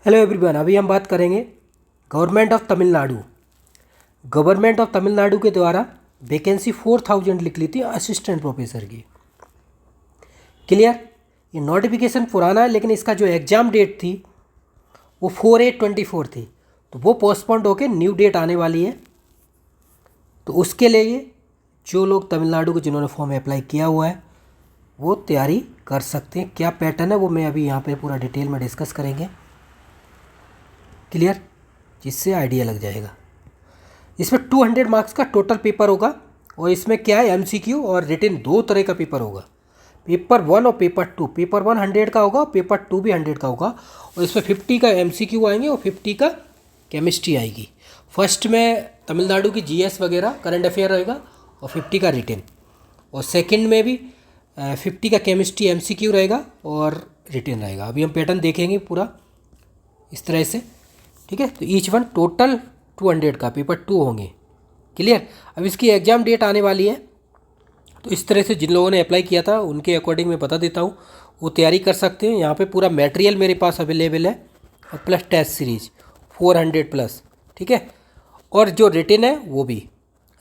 Hello everyone, अभी हम बात करेंगे government of Tamil Nadu. Government of Tamil Nadu के द्वारा वैकेंसी 4000 लिख ली थी असिस्टेंट प्रोफेसर की। क्लियर। ये नोटिफिकेशन पुराना है, लेकिन इसका जो एग्ज़ाम डेट थी वो 4/8/24 थी, तो वो पोस्टपोन्ड होकर न्यू डेट आने वाली है। तो उसके लिए जो लोग तमिलनाडु को जिन्होंने फॉर्म अप्लाई किया हुआ है वो तैयारी कर सकते हैं। क्या पैटर्न है वो मैं अभी यहाँ पे पूरा डिटेल में डिस्कस करेंगे। क्लियर, जिससे आइडिया लग जाएगा। इसमें 200 मार्क्स का टोटल पेपर होगा, और इसमें क्या है, एमसीक्यू और रिटन दो तरह का पेपर होगा। पेपर 1 और पेपर 2। पेपर 1 100 का होगा और पेपर 2 भी 100 का होगा, और इसमें 50 का एमसीक्यू आएंगे और 50 का केमिस्ट्री आएगी। फर्स्ट में तमिलनाडु की जीएस वगैरह करंट अफेयर रहेगा और 50 का रिटन, और सेकंड में भी 50 का केमिस्ट्री एमसीक्यू रहेगा और रिटन रहेगा। अभी हम पैटर्न देखेंगे पूरा इस तरह से, ठीक है। तो ईच वन टोटल 200 का पेपर 2 होंगे। क्लियर। अब इसकी एग्ज़ाम डेट आने वाली है, तो इस तरह से जिन लोगों ने अप्लाई किया था उनके अकॉर्डिंग मैं बता देता हूँ, वो तैयारी कर सकते हैं। यहाँ पे पूरा मटेरियल मेरे पास अवेलेबल है, और प्लस टेस्ट सीरीज 400 प्लस, ठीक है। और जो रिटन है वो भी,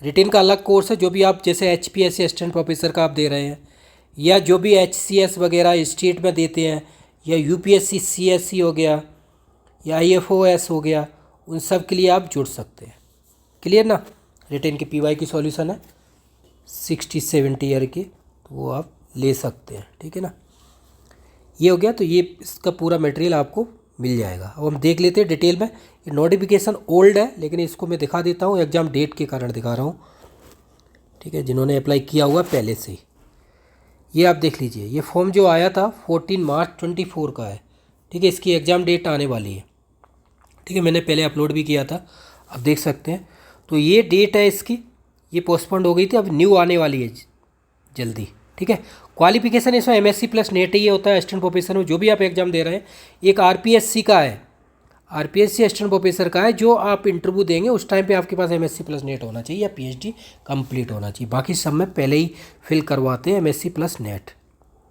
रिटन का अलग कोर्स है। जो भी आप जैसे HPSC असिस्टेंट प्रोफेसर का आप दे रहे हैं, या जो भी HCS वगैरह स्टेट में देते हैं, या UPSC CSC हो गया, या IFOS हो गया, उन सब के लिए आप जुड़ सकते हैं। क्लियर ना। रिटेन की PY की सॉल्यूशन है 60-70 ईयर की, तो वो आप ले सकते हैं, ठीक है ना। ये हो गया, तो ये इसका पूरा मटेरियल आपको मिल जाएगा। अब हम देख लेते हैं डिटेल में। ये नोटिफिकेशन ओल्ड है, लेकिन इसको मैं दिखा देता हूँ, एग्ज़ाम डेट के कारण दिखा रहा हूँ, ठीक है, जिन्होंने अप्लाई किया हुआ पहले से ही। ये आप देख लीजिए, ये फॉर्म जो आया था 14 मार्च 24 का है, ठीक है। इसकी एग्ज़ाम डेट आने वाली है, ठीक है। मैंने पहले अपलोड भी किया था, आप देख सकते हैं। तो ये डेट है इसकी, ये पोस्टपोन्ड हो गई थी, अब न्यू आने वाली है जल्दी, ठीक है। क्वालिफिकेशन इसमें MSc प्लस नेट ही होता है असिस्टेंट प्रोफेसर में, जो भी आप एग्ज़ाम दे रहे हैं। एक RPSC का है, RPSC असिस्टेंट प्रोफेसर का है, जो आप इंटरव्यू देंगे उस टाइम पे आपके पास MSc प्लस नेट होना चाहिए या PhD कंप्लीट होना चाहिए। बाकी सब में पहले ही फिल करवाते हैं MSc प्लस नेट।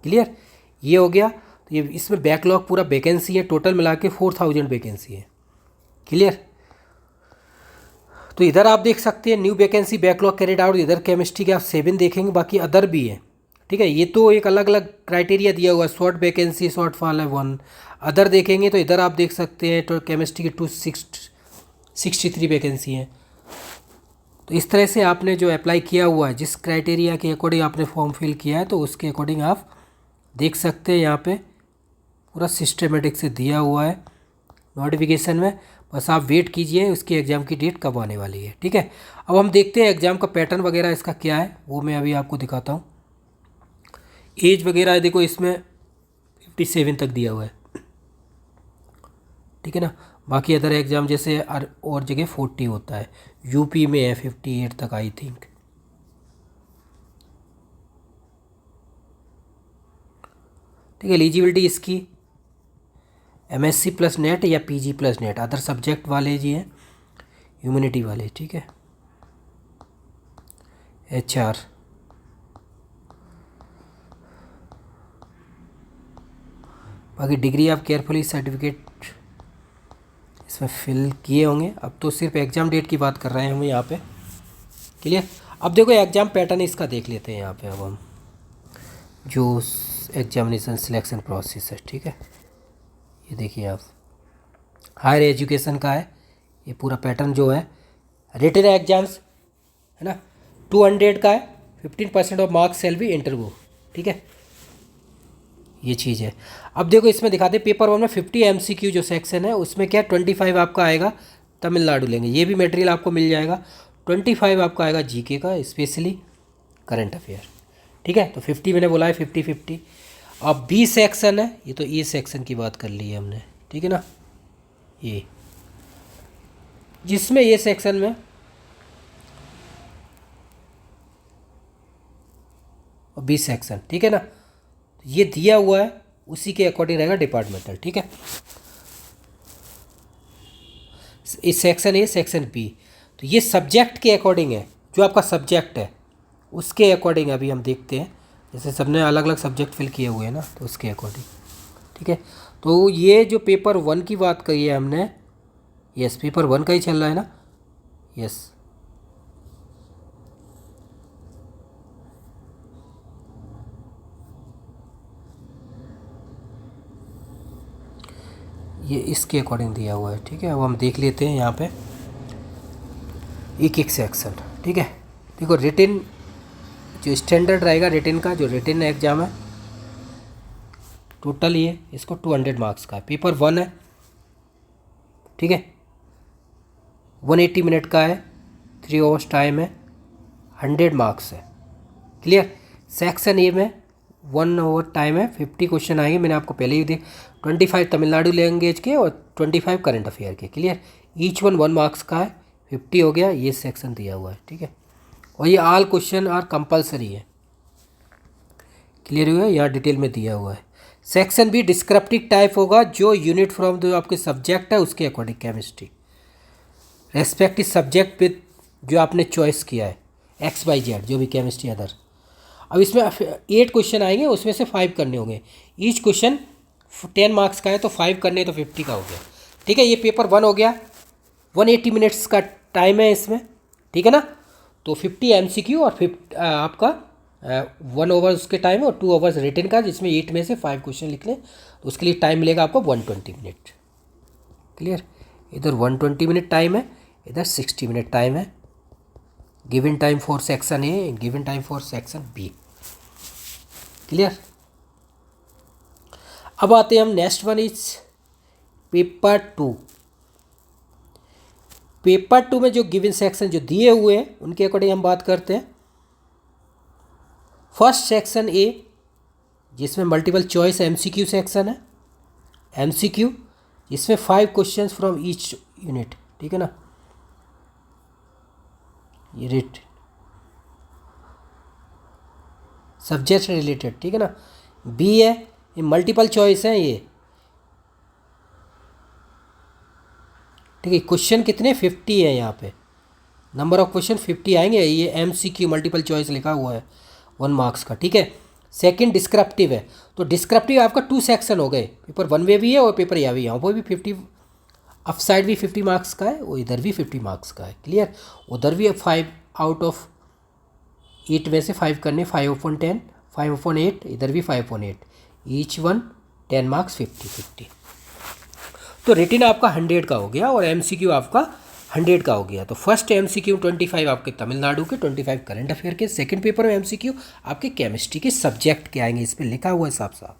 क्लियर। ये हो गया। तो ये इसमें बैकलॉग पूरा वैकेंसी है, टोटल मिला के 4000 वैकेंसी है। क्लियर। तो इधर आप देख सकते हैं new vacancy backlog carried out, इधर केमिस्ट्री के आप 7 देखेंगे, बाकी अदर भी है, ठीक है। ये तो एक अलग अलग क्राइटेरिया दिया हुआ है, शॉर्ट वैकेंसी शॉर्ट फॉल है 1। अदर देखेंगे तो इधर आप देख सकते हैं, तो केमिस्ट्री की 263 वैकेंसी है। तो इस तरह से आपने जो अप्लाई किया हुआ है, जिस क्राइटेरिया के अकॉर्डिंग आपने फॉर्म फिल किया है, तो उसके अकॉर्डिंग आप देख सकते हैं। यहाँ पे पूरा सिस्टमेटिक से दिया हुआ है नोटिफिकेशन में। बस आप वेट कीजिए, उसकी एग्ज़ाम की डेट कब आने वाली है, ठीक है। अब हम देखते हैं एग्ज़ाम का पैटर्न वगैरह इसका क्या है, वो मैं अभी आपको दिखाता हूँ। एज वगैरह देखो, इसमें 57 तक दिया हुआ है, ठीक है ना। बाकी अदर एग्ज़ाम जैसे और जगह 40 होता है, यूपी में है 58 तक आई थिंक, ठीक है। एलिजिबिलिटी इसकी MSc प्लस नेट या PG plus net, other subject वाले जी हैं, ह्यूमैनिटी वाले, ठीक है। HR, बाकी डिग्री आप केयरफुली सर्टिफिकेट इसमें फिल किए होंगे। अब तो सिर्फ एग्ज़ाम डेट की बात कर रहे हैं हम यहाँ पे। क्लियर। अब देखो एग्ज़ाम पैटर्न इसका देख लेते हैं यहाँ पे। अब हम जो एग्जामिनेशन सिलेक्शन प्रोसेस है, ठीक है, ये देखिए आप, हायर एजुकेशन का है ये पूरा पैटर्न जो है। रिटन एग्जाम्स है ना, 200 का है, 15% of marks shall be interview, ठीक है, ये चीज़ है। अब देखो इसमें दिखाते हैं पेपर 1 में 50 MCQ जो सेक्शन है, उसमें क्या 25 आपका आएगा तमिलनाडु लेंगे, ये भी मटेरियल आपको मिल जाएगा। 25 आपका आएगा GK का, स्पेशली करंट अफेयर, ठीक है। तो 50 मैंने बोला है, 50-50। अब B सेक्शन है, ये तो E सेक्शन की बात कर ली है हमने, ठीक है ना। ये जिसमें ये सेक्शन में और B सेक्शन, ठीक है ना, ये दिया हुआ है, उसी के अकॉर्डिंग रहेगा डिपार्टमेंटल, ठीक है। इस सेक्शन ए सेक्शन B, तो ये सब्जेक्ट के अकॉर्डिंग है, जो आपका सब्जेक्ट है उसके अकॉर्डिंग अभी हम देखते हैं। जैसे सबने अलग अलग सब्जेक्ट फिल किए हुए हैं ना, तो उसके अकॉर्डिंग, ठीक है। तो ये जो पेपर 1 की बात कही है हमने, यस पेपर 1 का ही चल रहा है ना, यस। ये इसके अकॉर्डिंग दिया हुआ है, ठीक है। अब हम देख लेते हैं यहाँ पे एक एक सेक्शन, ठीक है। देखो रिटिन जो स्टैंडर्ड रहेगा, रिटिन का जो रिटिन एग्जाम है, टोटल ये इसको 200 मार्क्स का है। पेपर 1 है, ठीक है, 180 मिनट का है, 3 आवर्स टाइम है, 100 मार्क्स है। क्लियर। सेक्शन ए में 1 आवर टाइम है, 50 क्वेश्चन आएंगे, मैंने आपको पहले ही 25 तमिलनाडु लैंग्वेज के और 25 करंट अफेयर के। क्लियर। ईच वन 1 मार्क्स का है, 50 हो गया, ये सेक्शन दिया हुआ है, ठीक है। और ये ऑल क्वेश्चन आर कंपलसरी है। क्लियर हुआ है, यहाँ डिटेल में दिया हुआ है। सेक्शन बी डिस्क्रिप्टिव टाइप होगा, जो यूनिट फ्रॉम जो आपके सब्जेक्ट है उसके according chemistry, respective subject with जो आपने चॉइस किया है, XYZ जो भी केमिस्ट्री अदर। अब इसमें 8 क्वेश्चन आएंगे, उसमें से 5 करने होंगे। ईच क्वेश्चन 10 मार्क्स का है, तो 5 करने तो 50 का हो गया, ठीक है। ये पेपर 1 हो गया, 180 मिनट्स का टाइम है इसमें, ठीक है ना। तो 50 MCQ और 50 आपका 1 ओवर उसके टाइम है और 2 ओवर्स रिटन का, जिसमें 8 में से 5 क्वेश्चन लिख लें, तो उसके लिए टाइम मिलेगा आपको 120 मिनट। क्लियर। इधर 120 मिनट टाइम है, इधर 60 मिनट टाइम है। Given time for section A, given time for section B. Clear. अब आते हैं हम next one is paper 2। Paper 2 में जो गिवन सेक्शन जो दिए हुए हैं उनके अकॉर्डिंग हम बात करते हैं। फर्स्ट सेक्शन ए, जिसमें मल्टीपल चॉइस MCQ सेक्शन है, MCQ इसमें 5 क्वेश्चन फ्रॉम ईच यूनिट, ठीक है ना। ये रेट सब्जेक्ट रिलेटेड, ठीक है ना। बी है, ये मल्टीपल चॉइस है ये, ठीक है। क्वेश्चन कितने 50 है यहाँ पे, नंबर ऑफ क्वेश्चन 50 आएंगे। ये MCQ मल्टीपल चॉइस लिखा हुआ है 1 मार्क्स का, ठीक है। सेकंड डिस्क्रिप्टिव है, तो डिस्क्रिप्टिव आपका 2 सेक्शन हो गए, पेपर 1 में भी है और पेपर या भी है, वो भी 50, अप साइड भी 50 मार्क्स का है, वो इधर भी 50 मार्क्स का है। क्लियर। उधर भी 5 आउट ऑफ 8 में से 5 करने, 5/10, 5/8, इधर भी 5/8, ईच वन 10 मार्क्स, 50-50। तो रिटिन आपका 100 का हो गया और MCQ आपका 100 का हो गया। तो फर्स्ट MCQ 25 आपके तमिलनाडु के, 25 करंट अफेयर के। सेकंड पेपर में MCQ आपके केमिस्ट्री के सब्जेक्ट के आएंगे, इस पर लिखा हुआ है साफ साफ,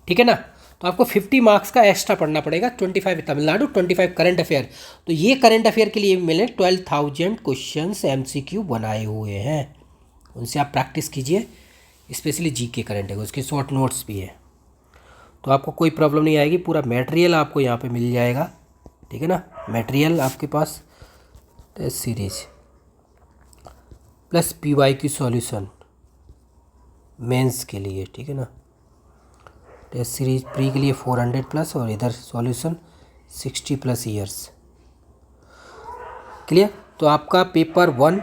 ठीक है ना। तो आपको 50 मार्क्स का एक्स्ट्रा पढ़ना पड़ेगा, 25 तमिलनाडु, 25 करंट अफेयर। तो ये करंट अफेयर के लिए मिले 12,000 क्वेश्चन MCQ बनाए हुए हैं, उनसे आप प्रैक्टिस कीजिए, स्पेशली GK करंट है, उसके शॉर्ट नोट्स भी है। तो आपको कोई प्रॉब्लम नहीं आएगी, पूरा मटेरियल आपको यहाँ पे मिल जाएगा, ठीक है ना। मटेरियल आपके पास test series plus PYQ solution mains के लिए, ठीक है ना। टेस्ट सीरीज प्री के लिए 400 प्लस और इधर सॉल्यूशन 60 प्लस ईयर्स। क्लियर। तो आपका पेपर 1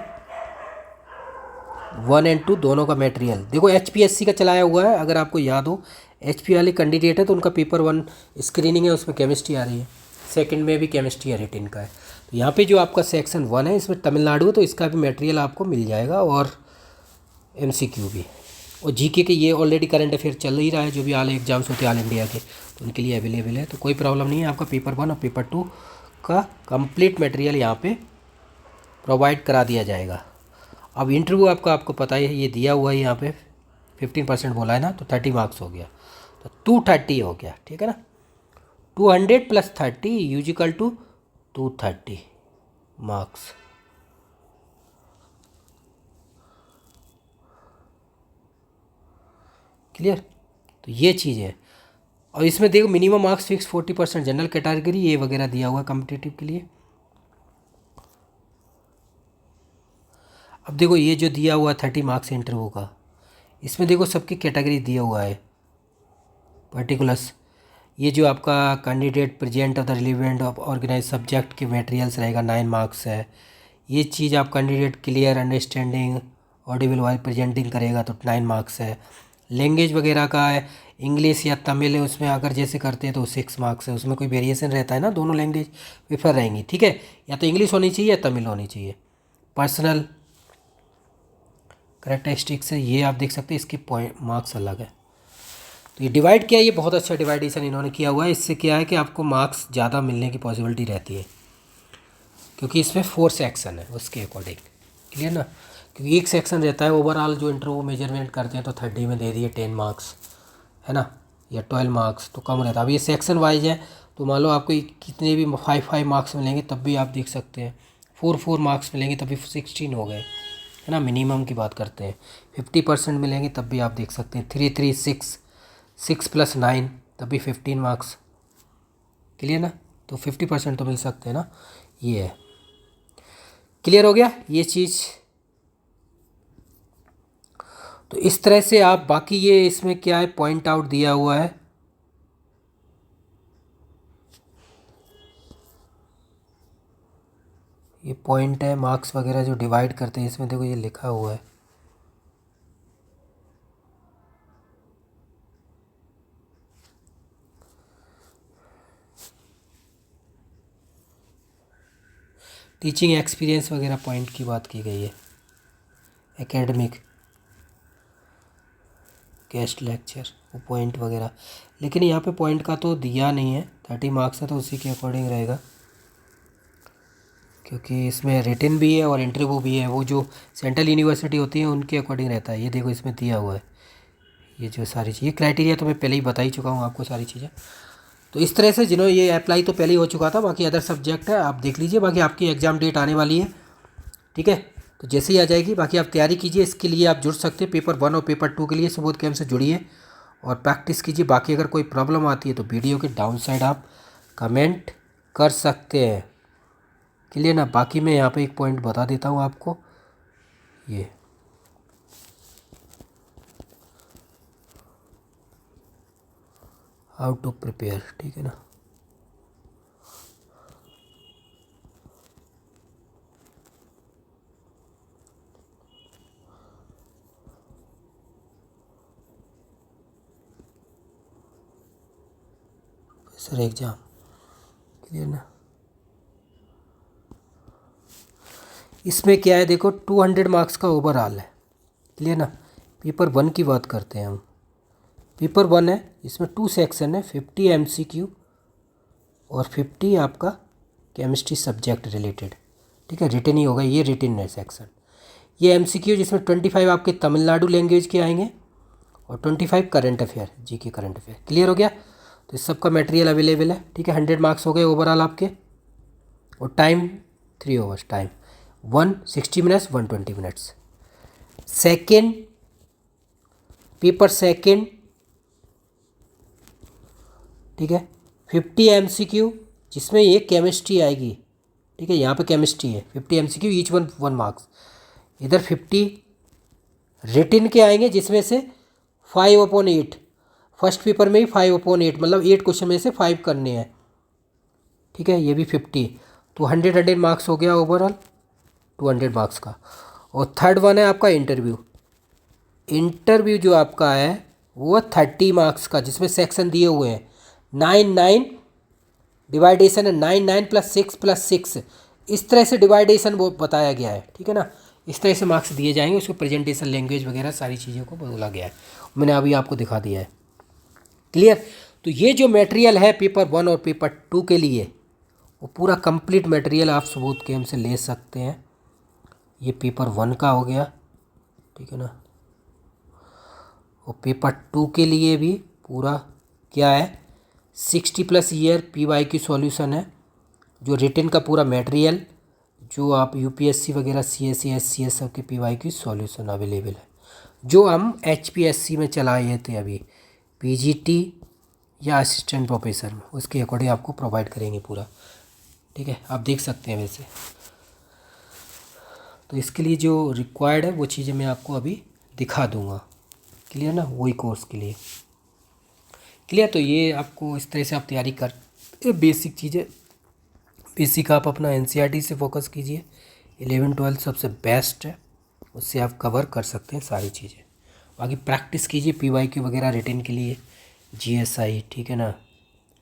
एंड 2 दोनों का मटेरियल देखो HPSC का चलाया हुआ है, अगर आपको याद हो। HP वाले कैंडिडेट है तो उनका पेपर 1 स्क्रीनिंग है, उसमें केमिस्ट्री आ रही है, सेकंड में भी केमिस्ट्री है, रिटिन का है। तो यहाँ पे जो आपका सेक्शन 1 है इसमें तमिलनाडु है, तो इसका भी मटेरियल आपको मिल जाएगा और MCQ भी, और GK के ये ऑलरेडी करंट अफेयर चल ही रहा है, जो भी ऑल एग्जाम्स होते हैं ऑल इंडिया के, तो उनके लिए अवेलेबल है। तो कोई प्रॉब्लम नहीं है, आपका पेपर 1 और पेपर 2 का कंप्लीट मटेरियल यहाँ पे प्रोवाइड करा दिया जाएगा। अब इंटरव्यू आपको पता है, ये दिया हुआ है यहाँ पे 15% बोला है ना, तो 30 मार्क्स हो गया, तो 230 हो गया, ठीक है ना। 200 प्लस 30 यूजिकल टू 230 मार्क्स। क्लियर। तो ये चीज़ है, और इसमें देखो minimum marks fix 40%, general category ये वगैरह दिया हुआ है कॉम्पिटिटिव के लिए। अब देखो ये जो दिया हुआ है 30 मार्क्स इंटरव्यू का, इसमें देखो सबकी कैटेगरी दिया हुआ है पर्टिकुलर्स। ये जो आपका candidate present of the relevant of organize subject के मटेरियल्स रहेगा 9 मार्क्स है। ये चीज़ आप candidate clear understanding audible wise presenting करेगा तो 9 मार्क्स है। लैंग्वेज वगैरह का है, इंग्लिश या तमिल है उसमें अगर जैसे करते हैं तो 6 मार्क्स है, उसमें कोई वेरिएशन रहता है ना, दोनों लैंग्वेज प्रेफर रहेंगी, ठीक है। या तो इंग्लिश होनी चाहिए या तमिल होनी चाहिए। पर्सनल करेक्टरिस्टिक्स है, ये आप देख सकते हैं, इसके पॉइंट मार्क्स अलग है। तो ये डिवाइड किया, ये बहुत अच्छा डिवाइडेशन इन्होंने किया हुआ है। इससे क्या है कि आपको मार्क्स ज़्यादा मिलने की पॉसिबिलिटी रहती है, क्योंकि इसमें 4 सेक्शन है उसके अकॉर्डिंग, क्लियर ना। क्योंकि एक सेक्शन रहता है ओवरऑल जो इंटरव्यू मेजरमेंट करते हैं, तो 30 में दे दिए 10 मार्क्स, है ना, या 12 मार्क्स, तो कम रहता है। अब ये सेक्शन वाइज है, तो मान लो आपको कितने भी 5 मार्क्स मिलेंगे तब भी आप देख सकते हैं, 4 मार्क्स मिलेंगे तब भी 16 हो गए, है ना, मिनिमम की बात करते हैं। 50% मिलेंगे तब भी आप देख सकते हैं 3 3 6, 6 + 9 तब भी 15 मार्क्स, क्लियर ना। तो 50% तो मिल सकते हैं ना, ये है। क्लियर हो गया ये चीज़। तो इस तरह से आप बाकी ये इसमें क्या है पॉइंट आउट दिया हुआ है, ये पॉइंट है मार्क्स वगैरह जो डिवाइड करते हैं, इसमें देखो ये लिखा हुआ है। टीचिंग एक्सपीरियंस वगैरह पॉइंट की बात की गई है, एकेडमिक, गेस्ट लेक्चर, वो पॉइंट वगैरह। लेकिन यहाँ पे पॉइंट का तो दिया नहीं है, 30 मार्क्स है तो उसी के अकॉर्डिंग रहेगा, क्योंकि इसमें रिटन भी है और इंटरव्यू भी है, वो जो सेंट्रल यूनिवर्सिटी होती है उनके अकॉर्डिंग रहता है। ये देखो इसमें दिया हुआ है ये जो सारी चीज़ें, क्राइटेरिया तो मैं पहले ही बता ही चुका हूँ आपको सारी चीज़ें। तो इस तरह से जिन्होंने ये अप्लाई तो पहले ही हो चुका था, बाकी अदर सब्जेक्ट है आप देख लीजिए। बाकी आपकी एग्ज़ाम डेट आने वाली है, ठीक है, तो जैसे ही आ जाएगी बाकी आप तैयारी कीजिए। इसके लिए आप जुड़ सकते हैं पेपर 1 और पेपर 2 के लिए सुबोध कैंप से जुड़िए और प्रैक्टिस कीजिए। बाकी अगर कोई प्रॉब्लम आती है तो वीडियो के डाउन साइड आप कमेंट कर सकते हैं, क्लियर ना। बाकी मैं यहाँ पे एक पॉइंट बता देता हूँ आपको, ये हाउ टू प्रिपेयर, ठीक है ना। सर एग्ज़ाम, क्लियर ना। इसमें क्या है देखो 200 मार्क्स का ओवरऑल है, क्लियर ना। पेपर 1 की बात करते हैं हम, पेपर 1 है, इसमें 2 सेक्शन है, 50 MCQ और 50 आपका केमिस्ट्री सब्जेक्ट रिलेटेड, ठीक है, रिटन ही होगा, ये रिटन है सेक्शन। ये MCQ जिसमें 25 आपके तमिलनाडु लैंग्वेज के आएंगे और 25 current affair, GK current affair, clear हो गया। तो इस सब का मटेरियल अवेलेबल है, ठीक है। 100 मार्क्स हो गए ओवरऑल आपके, और time 3 hours, time 160 minutes, 120 minutes. Second paper second, ठीक है, 50 MCQ जिसमें ये केमिस्ट्री आएगी, ठीक है, यहाँ पे केमिस्ट्री है, 50 MCQ ईच 1 मार्क्स। इधर 50 रिटन के आएंगे जिसमें से 5/8, फर्स्ट पेपर में ही 5/8, मतलब 8 क्वेश्चन में से 5 करने हैं, ठीक है, ये भी 50। तो 100 मार्क्स हो गया ओवरऑल, 200 मार्क्स का। और थर्ड वन है आपका इंटरव्यू, इंटरव्यू जो आपका है वो 30 मार्क्स का, जिसमें सेक्शन दिए हुए हैं 9 डिवाइडेशन है, 9 +6 +6, इस तरह से डिवाइडेशन वो बताया गया है, ठीक है ना। इस तरह से मार्क्स दिए जाएंगे, उसको प्रेजेंटेशन लैंग्वेज वगैरह सारी चीज़ों को बोला गया है, मैंने अभी आपको दिखा दिया है, क्लियर। तो ये जो मटेरियल है पेपर 1 और पेपर 2 के लिए, वो पूरा कंप्लीट मटेरियल आप सबूत कैंप से ले सकते हैं। ये पेपर 1 का हो गया, ठीक है ना। और पेपर 2 के लिए भी पूरा क्या है, 60+ ईयर PYQ सॉल्यूशन है, जो रिटन का पूरा मटेरियल, जो आप UPSC वगैरह CSE SCS सब के PYQ सॉल्यूशन अवेलेबल है, जो हम HPSC में चलाए थे अभी, PGT या असिस्टेंट प्रोफेसर में, उसके अकॉर्डिंग आपको प्रोवाइड करेंगे पूरा, ठीक है, आप देख सकते हैं वैसे। तो इसके लिए जो रिक्वायर्ड है वो चीज़ें मैं आपको अभी दिखा दूंगा, क्लियर ना, वही कोर्स के लिए, क्लियर। तो ये आपको इस तरह से आप तैयारी कर, बेसिक चीज़ें, बेसिक आप अपना NCERT से फोकस कीजिए, 11 12 सबसे बेस्ट है, उससे आप कवर कर सकते हैं सारी चीज़ें। बाकी प्रैक्टिस कीजिए PYQ वगैरह रिटन के लिए, जीएसआई, ठीक है ना,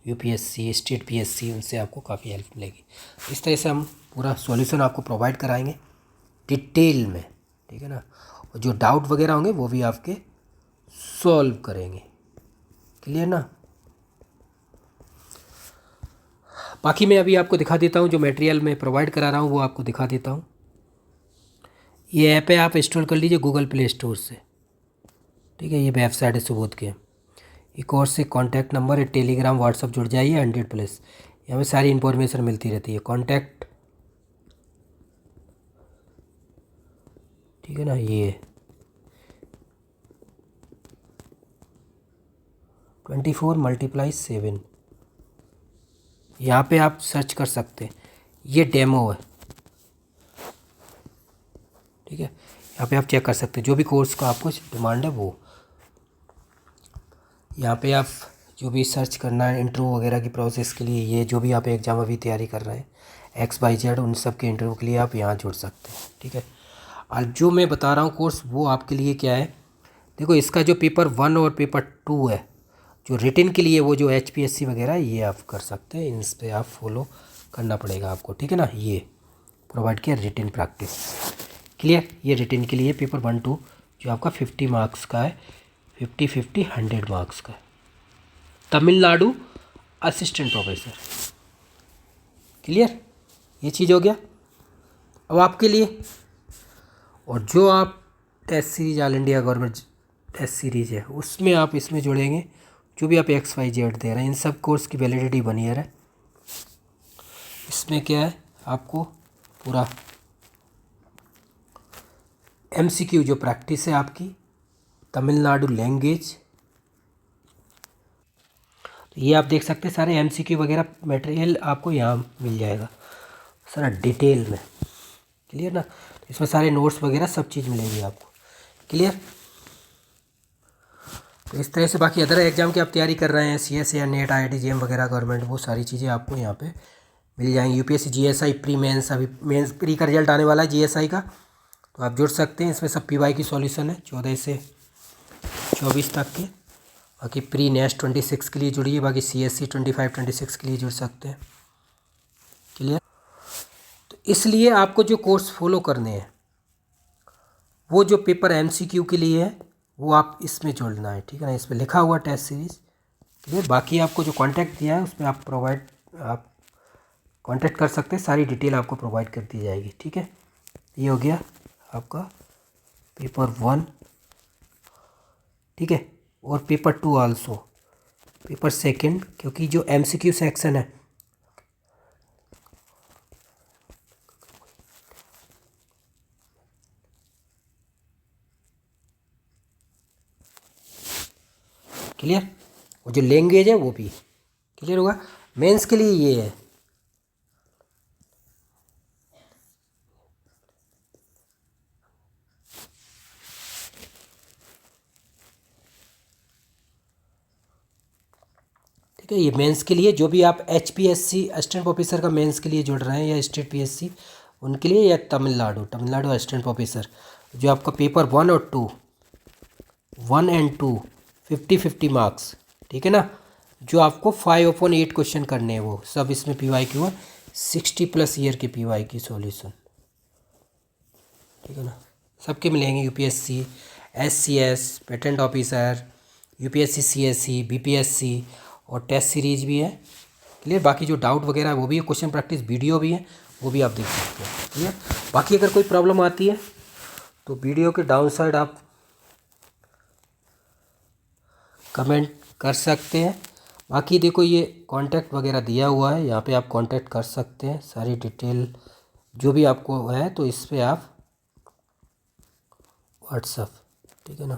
यूपीएससी, स्टेट पीएससी, उनसे आपको काफ़ी हेल्प मिलेगी। इस तरह से हम पूरा सॉल्यूशन आपको प्रोवाइड कराएंगे डिटेल में, ठीक है ना, और जो डाउट वगैरह होंगे वो भी आपके सॉल्व करेंगे। क्लियर ना। बाकी मैं अभी आपको दिखा देता हूँ, जो मटेरियल मैं प्रोवाइड करा रहा हूँ वो आपको दिखा देता हूँ। ये ऐप है, आप इंस्टॉल कर लीजिए गूगल प्ले स्टोर से, ठीक है। ये वेबसाइट है सुबोध के। ये कोर्स से कॉन्टैक्ट नंबर है, टेलीग्राम व्हाट्सअप जुड़ जाइए 100+। यहाँ पे सारी इन्फॉर्मेशन मिलती रहती है। कॉन्टैक्ट, ठीक है ना, ये 24×7, यहाँ पे आप सर्च कर सकते हैं। ये डेमो है, ठीक है। यहाँ पे आप चेक कर सकते हैं जो भी कोर्स का आपको डिमांड है वो। यहाँ पे आप जो भी सर्च करना है इंटरव्यू वगैरह की प्रोसेस के लिए, ये जो भी आप एग्ज़ाम अभी तैयारी कर रहे हैं XYZ, उन सब के इंटरव्यू के लिए आप यहाँ जुड़ सकते हैं, ठीक है। और जो मैं बता रहा हूँ कोर्स, वो आपके लिए क्या है, देखो इसका जो पेपर 1 और पेपर 2 है, जो रिटन के लिए, वो जो HPSC वगैरह ये आप कर सकते हैं, इन पर आप फॉलो करना पड़ेगा आपको, ठीक है ना। ये प्रोवाइड किया रिटन प्रैक्टिस। क्लियर। ये रिटन के लिए पेपर 1, 2 जो आपका 50 मार्क्स का है, 50, 50, 100 मार्क्स का है। Tamil Nadu assistant professor. क्लियर, ये चीज़ हो गया। अब आपके लिए, और जो आप test series all India government test series है, उसमें आप इसमें जुड़ेंगे, जो भी आप XYZ दे रहे हैं, इन सब कोर्स की वैलिडिटी 1 ईयर है। इसमें क्या है, आपको पूरा MCQ जो प्रैक्टिस है आपकी, तमिलनाडु लैंग्वेज, तो ये आप देख सकते हैं सारे MCQ वगैरह मटेरियल आपको यहाँ मिल जाएगा सारा डिटेल में। क्लियर ना। इसमें सारे नोट्स वगैरह सब चीज़ मिलेगी आपको। क्लियर। तो इस तरह से बाकी अदर एग्जाम की आप तैयारी कर रहे हैं, CS या नेट, IIT JM वगैरह गवर्नमेंट, वो सारी चीज़ें आपको यहाँ पे मिल जाएंगी। UPSC GSI प्री मेंस, अभी मेंस प्री का रिजल्ट आने वाला है GSI का, तो आप जुड़ सकते हैं। इसमें सब PY की सॉल्यूशन है 14 से 24 तक के। बाकी प्री नेक्स्ट 26 के लिए जुड़िए, बाकी CSC 25, 26 के लिए जुड़ सकते हैं। क्लियर। तो इसलिए आपको जो कोर्स फॉलो करने हैं, वो जो पेपर MCQ के लिए है वो आप इसमें जोड़ना है, ठीक है ना। इस पर लिखा हुआ टेस्ट सीरीज़। क्लियर। बाकी आपको जो कॉन्टैक्ट दिया है उसमें आप कॉन्टैक्ट कर सकते हैं, सारी डिटेल आपको प्रोवाइड कर दी जाएगी, ठीक है। ये हो गया आपका पेपर 1, ठीक है। और पेपर 2 आल्सो, पेपर 2, क्योंकि जो MCQ सेक्शन है, क्लियर, और जो लैंग्वेज है वो भी क्लियर होगा। मेंस के लिए ये है, ठीक है। ये मेंस के लिए जो भी आप HPSC असिस्टेंट प्रोफेसर का मेंस के लिए जुड़ रहे हैं, या स्टेट PSC उनके लिए, या तमिलनाडु असिस्टेंट प्रोफेसर, जो आपका पेपर 1 और 2, 1 and 2 50-50 मार्क्स, ठीक है ना। जो आपको 5/8 क्वेश्चन करने हैं, वो सब इसमें PYQ है, 60+ ईयर के PYQ सॉल्यूशन, ठीक है ना। सबके मिलेंगे, UPSC SCS patent officer, UPSC CSE BPSC, और टेस्ट सीरीज भी है। क्लियर। बाकी जो डाउट वगैरह है वो भी है, क्वेश्चन प्रैक्टिस वीडियो भी है, वो भी आप देख सकते हैं। क्लियर। बाकी अगर कोई प्रॉब्लम आती है तो वीडियो के डाउन साइड आप कमेंट कर सकते हैं। बाकी देखो ये कांटेक्ट वगैरह दिया हुआ है, यहाँ पे आप कांटेक्ट कर सकते हैं, सारी डिटेल जो भी आपको है, तो इस पर आप व्हाट्सअप, ठीक है ना,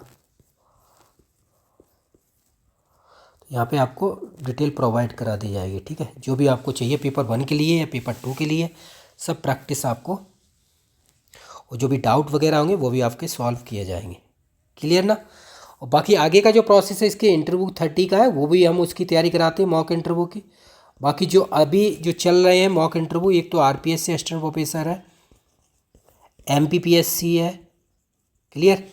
तो यहाँ पे आपको डिटेल प्रोवाइड करा दी जाएगी, ठीक है। जो भी आपको चाहिए पेपर 1 के लिए या पेपर 2 के लिए, सब प्रैक्टिस आपको, और जो भी डाउट वगैरह होंगे वो भी आपके सॉल्व किए जाएंगे। क्लियर ना। और बाकी आगे का जो प्रोसेस है इसके इंटरव्यू 30 का है, वो भी हम उसकी तैयारी कराते हैं, मॉक इंटरव्यू की। बाकी जो अभी जो चल रहे हैं मॉक इंटरव्यू, एक तो RPSC असिस्टेंट प्रोफेसर है, MPPSC है। क्लियर।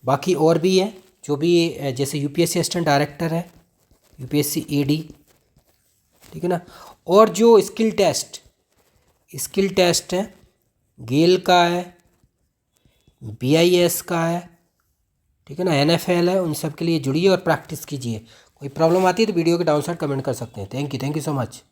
बाकी और भी है, जो भी जैसे UPSC असिस्टेंट डायरेक्टर है, यूपीएससी एडी, ठीक है ना। और जो स्किल टेस्ट है, गेल का है, बीआईएस का है, ठीक है ना, एनएफएल है, उन सब के लिए जुड़िए और प्रैक्टिस कीजिए। कोई प्रॉब्लम आती है तो वीडियो के डाउन साइड कमेंट कर सकते हैं। Thank you so much.